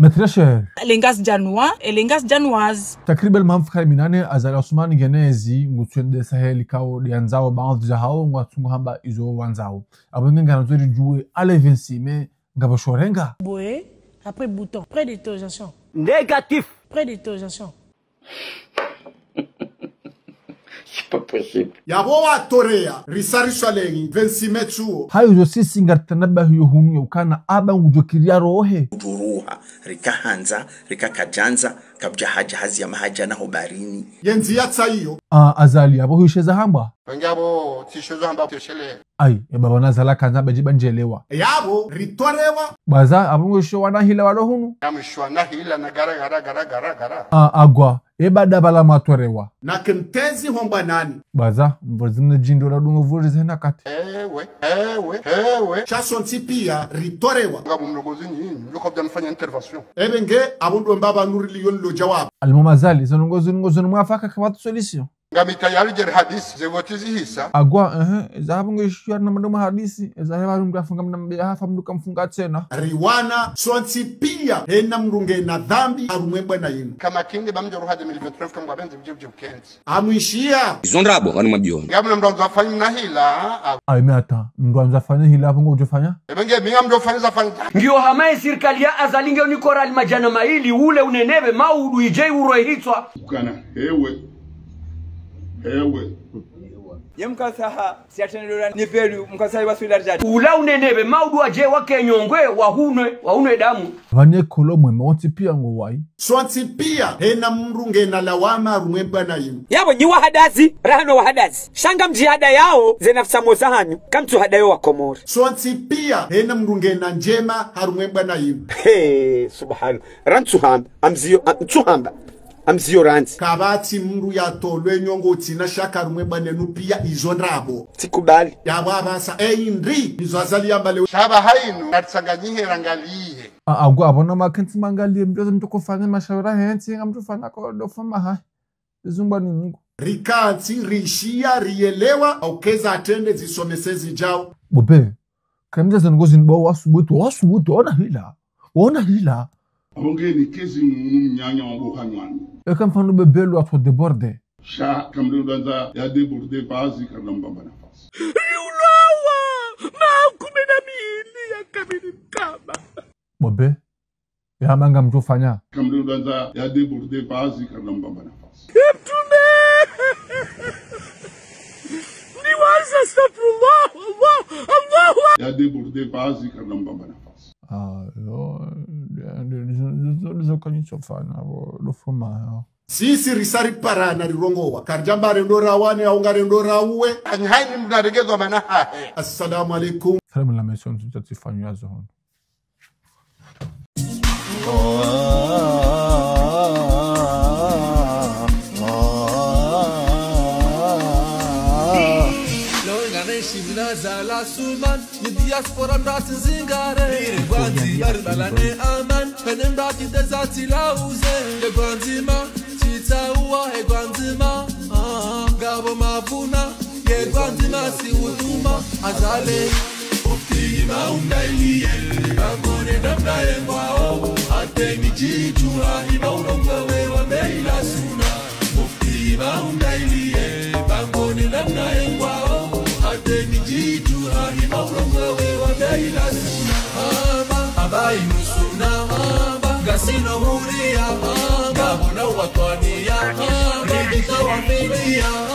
مترشر Elengas Janua, Elengas Januaz. تقريبا المنفخة minane azali Osmani genezi ngutwende saheli kao dianzao baadhi za hao ngwatungu hamba izo wanzao abonge nganazori juwe ale 26 mais ngabashorenga Boé, après bouton, près d'interrogation. Négatif. Près d'interrogation. C'est pas possible. Yaboa torea risarisha lengi 26 metro hayo zo sisi ngartanabahu yohunu yokana aba ngujokiria rohe uruha rikahanza rikakajanza kabja haji ya mahaja na hobarini yenzi yatsa iyo azali abo hisheza hamba ngabo tishozo hamba teshele ai baba nazala kanza bajiba njelewa yabo ritorewa baza abo ngosho wanahila walohunu yamshwa nahila na gara agwa ebada bala matorewa na kentezi homba nani baza mvozina jindo la dungo vurize na kati ewe chasonti pia ritorewa ngabo mlogozi nyinyi yuko byanafanya intervention ebenge abundu mbaba nurili yon lo jawab almumazali zanongozi mwafaka kwa solution ngami tayari jer hadisi zewotizi hisa agwa zahabu ngishwa na mdomo hadisi zahabu mdafunga mnambia hafa mduka mfunga tena riwana sonti pia hena mrunge na dhambi arumwebwa na yinu kama kinge bamje ruhade milimetref kama benzi bjibje kenzi amuishia izondrabo kanu mabyo ngamna mndo zafanya mnahila aimeta mndo zafanya hila hapo ngojofanya ebenge minga mndo fanya zafanya Ngiyo hamaye serikali ya azalinge unikora majana maili ule unenebe maudu ije urohitwa kana ewe Yemkasaha siatenelora nipelu mkasahi basularjadi ula unenebe maudu aje wake nyongwe wahunwe damu vanye kolo mwema onti pia ngowai sonti pia hena mrunge na lawama arumwebwa na yinu yabo nyi wahadazi rahano wahadazi shanga mjihada yao zenafsa mosahanyu kamtu hadayo wa komori sonti pia hena mrunge na njema harumwebwa na yinu subhanu rantsuhamba amziyo ranzi kabati mru ya tolwe nyongo tina shaka rumwebwa nenu pia izondrabo tikubali yabo abasa indri izo azali yambale shaba hainu natsanganyihe rangalihe agwa abona makenti mangalie mbyozo mtokofanya mashawara henti ngamtufanya ko dofama ha izumba ni Mungu rikanti rishia rielewa aukeza atende zisomesezi jao bobe kamja zangozi nibo wasubutu ona hila Abongeni kezi mnyanya wa buhanywani. Eka mfano bebelu atwa deborde. Sha kamri danza ya deborde bazi karnambamba nafasi. Yulawa! Maakumena miili ya kamini mkaba. Bobe, ya manga mtufanya. Kamri danza ya deborde bazi karnambamba nafasi. Mtume! Niwaza astaghfirullah, Allah! Ya deborde bazi karnambamba nafasi. Ndizo kanyisofana lofoma sisi risari parana rirongowa karjambare ndorawane au ngare ndorawe anhaini mnaregezwa manaha assalamu alaikum salamu la mission tutatifanyu yazo hono Zala suman diaspora mrati zingare gwanzi barbalane aman penem rati dezati lauze de gwanzima titaua he gwanzima gabo mavuna ye gwanzima si uduma azale optima undailiye bangone namnaye kwao ateni jitua inaulongwe wa meila suna optima undailiye bangone namnaye kwao ateni jitua inaulongwe wa meila suna abai musuna gasino huria gabo na watwania ridika wa familia